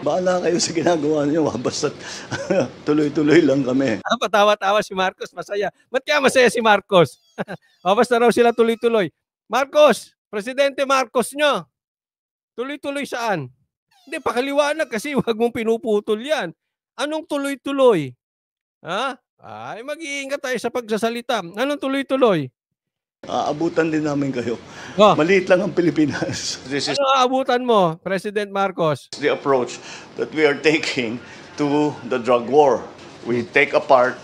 bahala kayo sa ginagawa niyo, basta't tuloy-tuloy lang kami. Patawa-tawa si Marcos, masaya. Ba't kaya masaya si Marcos? Basta raw sila tuloy-tuloy. Marcos, Presidente Marcos nyo, tuloy-tuloy saan? Hindi, pakaliwanag kasi wag mong pinuputol yan. Anong tuloy-tuloy? Ha? Ay, mag-iingat tayo sa pagsasalita. Anong tuloy-tuloy? Aabutan din namin kayo. Oh. Maliit lang ang Pilipinas. This is ano aabutan mo, President Marcos? the approach that we are taking to the drug war. We take apart,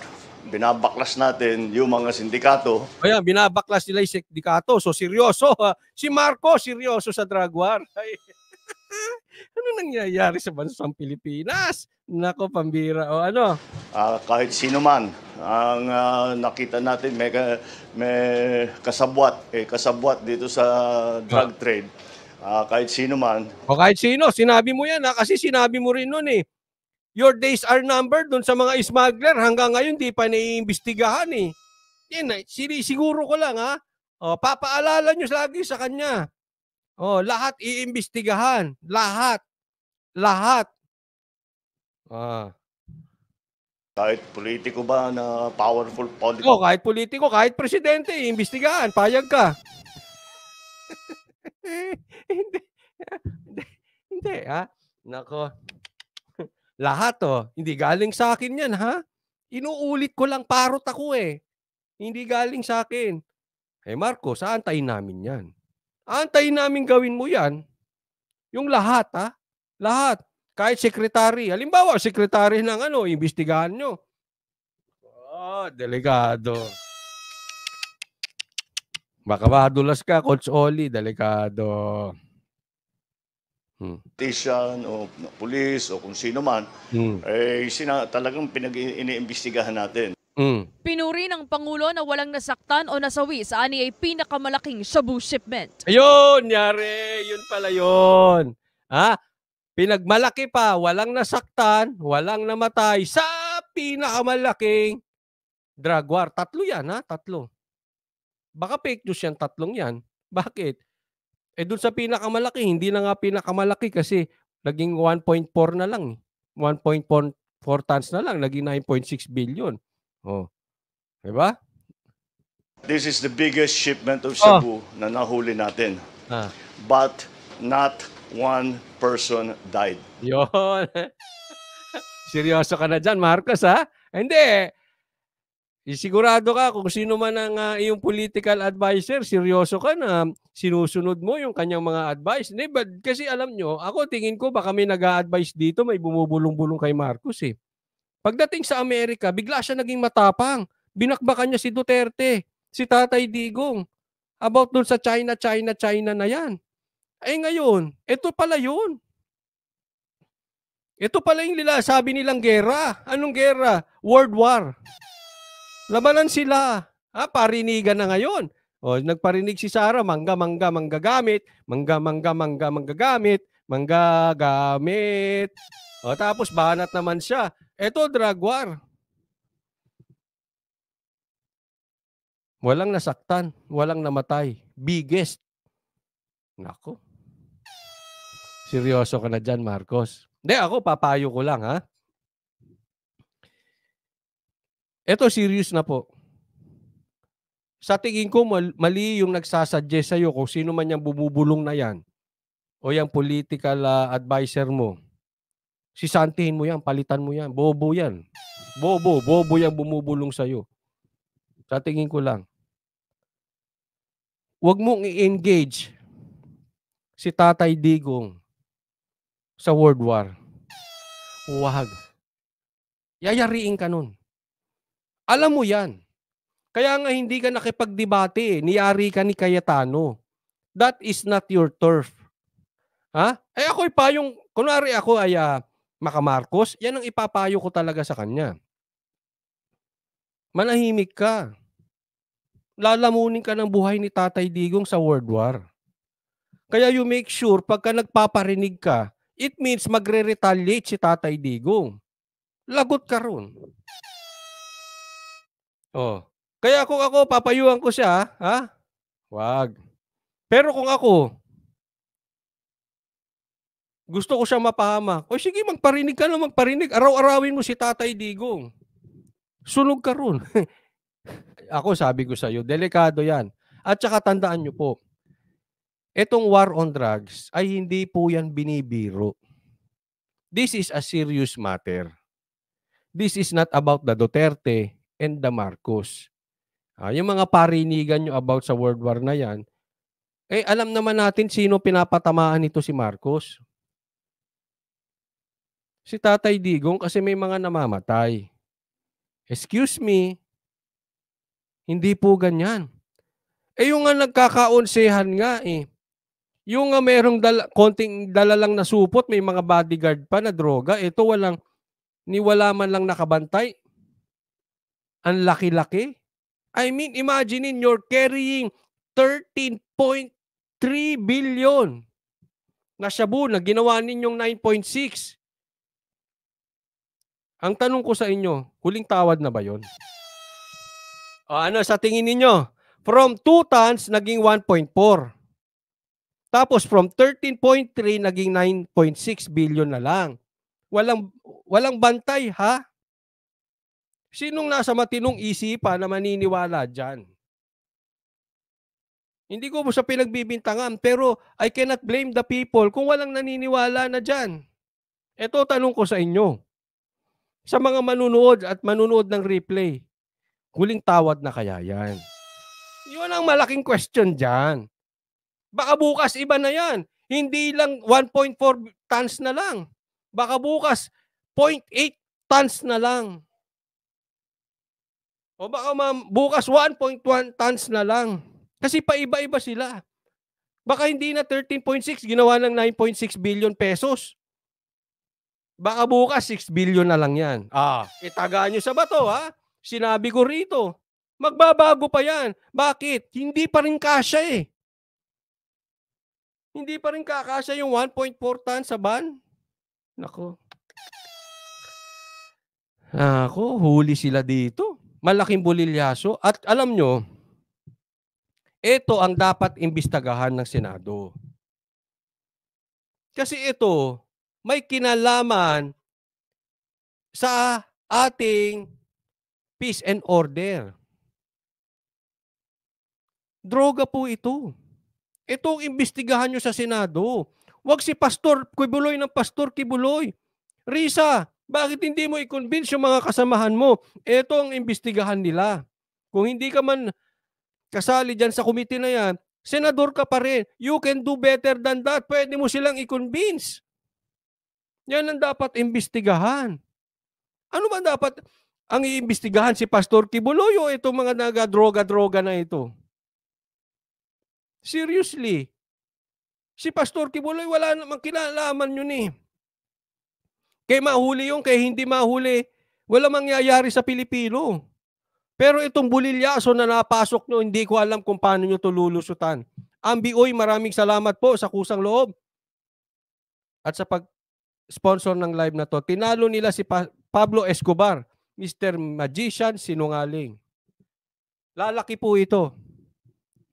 binabaklas natin yung mga sindikato. Ayan, binabaklas nila yung sindikato. So, seryoso. Si Marcos, seryoso sa drug war. Ay, ano nangyayari sa bansang Pilipinas? Nako, pambira. O ano? Kahit sino man ang nakita natin may kasabwat dito sa drug trade. Kahit sino man. O kahit sino, sinabi mo yan kasi sinabi mo rin nun eh. Your days are numbered dun sa mga smuggler. Hanggang ngayon, di pa naiimbestigahan eh. Yan, siguro ko lang ha. O, papaalala nyo lagi sa kanya. O, lahat iimbestigahan. Lahat. Kahit politiko ba na powerful politiko? O, kahit politiko, kahit presidente, iimbestigahan. Payag ka. Hindi ha. Nako. Lahat hindi galing sa akin yan ha. Inuulit ko lang, parot ako eh. Hindi galing sa akin. Marcos, aantayin namin yan. Aantayin namin gawin mo yan. Yung lahat ha. Lahat. Kahit sekretary. Halimbawa, sekretary ng imbestigahan nyo. Delikado. Baka madulas ka, Coach Oli. Delikado. Politician o pulis o kung sino man, talagang iniimbestigahan natin. Pinuri ng Pangulo na walang nasaktan o nasawi sa ani ay pinakamalaking shabu shipment. Ayun, yari. Yun pala yun. Pinagmalaki pa, walang nasaktan, walang namatay sa pinakamalaking drug war. 3 yan 3. Baka fake news yan, 3 yan. Bakit? Dun sa pinakamalaki, hindi na nga pinakamalaki kasi naging 1.4 na lang. 1.4 tons na lang, naging 9.6 billion. Diba? This is the biggest shipment of shabu na nahuli natin. But not one person died. Yun. Seryoso ka na dyan, Marcos, ha? Hindi. Sigurado ka kung sino man ang iyong political advisor, seryoso ka na sinusunod mo yung kanyang mga advice. Kasi alam nyo, ako tingin ko baka may nag-a-advise dito, may bumubulong-bulong kay Marcos eh. Pagdating sa Amerika, bigla siya naging matapang. Binakbakan niya si Duterte, si Tatay Digong. About dun sa China na yan. Ngayon, ito pala yun. Ito pala yung sabi nilang gera. Anong gera? World War. Labanan sila. Parinigan na ngayon. Nagparinig si Sara, manggagamit. Tapos banat naman siya. Ito, drug war. Walang nasaktan, walang namatay. Biggest. Nako. Seryoso ka na dyan, Marcos. Hindi, ako papayo ko lang, ha? Ito, serious na po. Sa tingin ko, mali yung nagsasuggest sa'yo kung sino man yung bumubulong na yan o yung political advisor mo. Sisantihin mo yan, palitan mo yan. Bobo yan. Bobo yung bumubulong sa'yo. Sa tingin ko lang. Huwag mong i-engage si Tatay Digong sa World War. Huwag. Yayariin ka nun. Alam mo yan. Kaya nga hindi ka nakipagdebate. Niyari ka ni Cayetano. That is not your turf. Ako'y payong, kunwari ako ay Maka Marcos, yan ang ipapayo ko talaga sa kanya. Manahimik ka. Lalamunin ka ng buhay ni Tatay Digong sa World War. Kaya you make sure, pagka nagpaparinig ka, it means magre-retaliate si Tatay Digong. Lagot ka ron. Kaya kung ako, papayuhan ko siya, wag. Pero kung ako, Gusto ko siya mapahamak. O sige, magparinig ka na, magparinig. Araw-arawin mo si Tatay Digong. Sunog ka ron. Ako sabi ko sa iyo, delikado yan. At saka tandaan nyo po, itong war on drugs ay hindi po yan binibiro. This is a serious matter. This is not about the Duterte and the Marcos. Yung mga parinigan nyo about sa World War na yan, alam naman natin sino pinapatamaan nito si Marcos. Si Tatay Digong kasi may mga namamatay. Excuse me, hindi po ganyan. Yung nga nagkakaonsehan nga yung nga merong konting dala lang na supot, may mga bodyguard pa na droga, ito wala man lang nakabantay. Ang laki-laki. I mean, imagine you're carrying 13.3 billion na shabu na ginawa ninyong 9.6. Ang tanong ko sa inyo, huling tawad na ba yon? Ano sa tingin ninyo? From 2 tons, naging 1.4. Tapos from 13.3, naging 9.6 billion na lang. Walang bantay, ha? Sinong nasa matinong isipan na maniniwala dyan? Hindi ko po siya pinagbibintangan, pero I cannot blame the people kung walang naniniwala na dyan. Ito tanong ko sa inyo. Sa mga manunood at manunood ng replay, huling tawad na kaya yan? Yun ang malaking question dyan. Baka bukas iba na yan. Hindi lang 1.4 tons na lang. Baka bukas 0.8 tons na lang. O baka bukas 1.1 tons na lang. Kasi paiba-iba sila. Baka hindi na 13.6, ginawa ng 9.6 billion pesos. Baka bukas 6 billion na lang yan. Itaga nyo sa bato, ha? Sinabi ko rito. Magbabago pa yan. Bakit? Hindi pa rin kasya Hindi pa rin kakasya yung 1.4 tons sa ban. Nako, huli sila dito. Malaking bulilyaso. At alam nyo, ito ang dapat imbestagahan ng Senado. Kasi ito, may kinalaman sa ating peace and order. Droga po ito. Ito ang imbestigahan nyo sa Senado. Huwag si Pastor Kibuloy ng Pastor Kibuloy. Risa, bakit hindi mo i-convince yung mga kasamahan mo? Ito ang imbestigahan nila. Kung hindi ka man kasali dyan sa committee na yan, senador ka pa rin. You can do better than that. Pwede mo silang i-convince. Yan ang dapat imbestigahan. Ano ba dapat ang iimbestigahan si Pastor Kibuloy o itong mga naga-droga-droga na ito? Seriously. Si Pastor Kibuloy wala namang kinalaman yun Kaya mahuli yung, kaya hindi mahuli, wala mangyayari sa Pilipino. Pero itong bulilyaso na napasok nyo, hindi ko alam kung paano nyo ito lulusutan. Ambi-oy, maraming salamat po sa kusang loob. At sa pag-sponsor ng live na to, tinalo nila si Pablo Escobar, Mr. Magician, sinungaling. Lalaki po ito.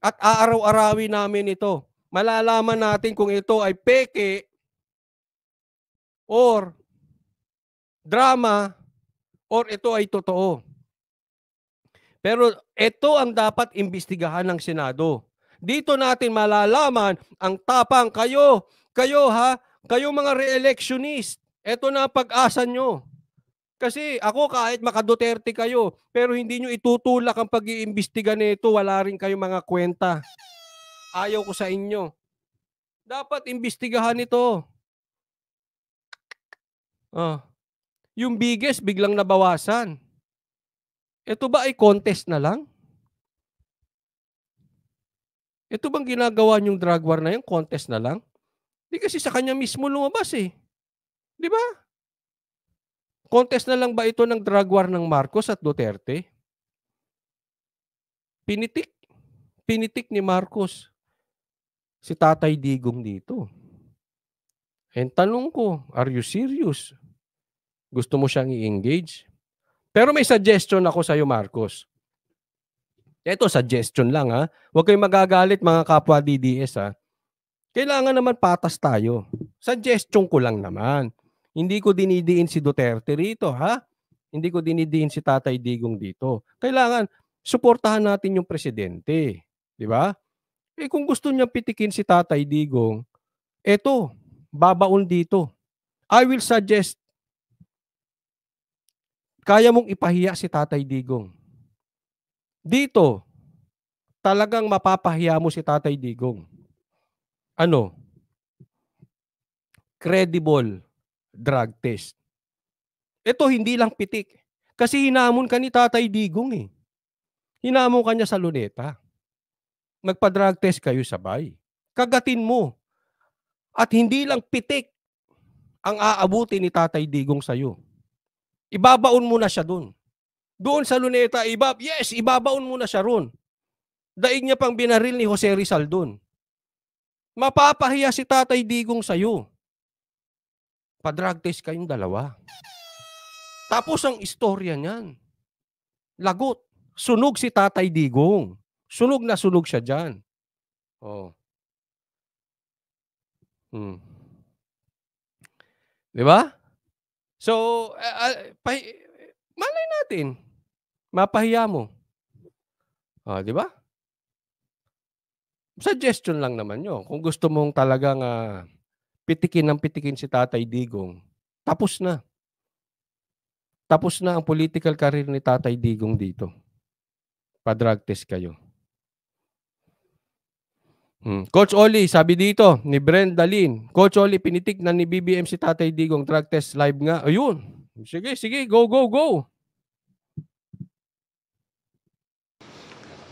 At aaraw-arawin namin ito. Malalaman natin kung ito ay peke or drama or ito ay totoo. Pero ito ang dapat imbestigahan ng Senado. Dito natin malalaman ang tapang kayo mga re-electionist. Ito na pag-asa nyo. Kasi ako kahit maka-Duterte kayo, pero hindi nyo itutulak ang pag-iimbestiga nito, wala rin kayong mga kwenta. Ayaw ko sa inyo. Dapat imbestigahan ito. Yung biggest biglang nabawasan. Ito ba ay contest na lang? Ito bang ginagawa niyong drug war na yung contest na lang? Di kasi sa kanya mismo lumabas Di ba? Contest na lang ba ito ng drug war ng Marcos at Duterte? Pinitik ni Marcos si Tatay Digong dito. And tanong ko, are you serious? Gusto mo siyang i-engage? Pero may suggestion ako sa iyo, Marcos. Ito, suggestion lang Huwag kayong magagalit mga kapwa DDS Kailangan naman patas tayo. Suggestion ko lang naman. Hindi ko dinidiin si Duterte rito, ha? Hindi ko dinidiin si Tatay Digong dito. Kailangan suportahan natin yung presidente, 'di ba? Eh kung gusto niyang pitikin si Tatay Digong, eto, babaon dito. I will suggest, kaya mong ipahiya si Tatay Digong. Dito, talagang mapapahiya mo si Tatay Digong. Ano? Credible drug test. Ito hindi lang pitik. Kasi hinamon ka ni Tatay Digong eh. Hinamon ka niya sa Luneta. Magpa-drug test kayo sabay. Kagatin mo. At hindi lang pitik ang aabuti ni Tatay Digong sa'yo. Ibabaon mo na siya dun. Doon sa Luneta, ibabaon mo na siya ron. Daig niya pang binaril ni Jose Rizal dun. Mapapahiya si Tatay Digong sa'yo. Pa-drug test kayong dalawa. Tapos ang istorya niyan, lagot. Sunog si Tatay Digong. Sunog na sunog siya dyan. Oh. Di ba? So, malay natin. Mapahiya mo. Di ba? Suggestion lang naman yun. Kung gusto mong talagang pitikin si Tatay Digong, tapos na. Tapos na ang political career ni Tatay Digong dito. Pa-drug test kayo. Coach Oli, sabi dito ni Brenda Lynn, Coach Oli, pinitik na ni BBM si Tatay Digong, drug test live nga. Ayun. Sige, go.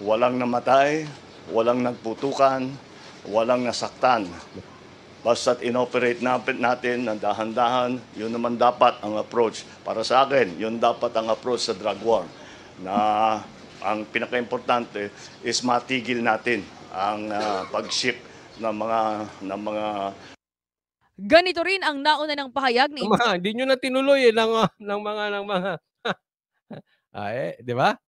Walang namatay, walang nagputukan, walang nasaktan. Basta't inoperate natin ng dahan-dahan, yun naman dapat ang approach. Para sa akin, yun dapat ang approach sa drug war. Na ang pinaka-importante is matigil natin ang pag-ship ng mga Ganito rin ang nauna ng pahayag ni Hindi nyo na tinuloy ng mga di ba?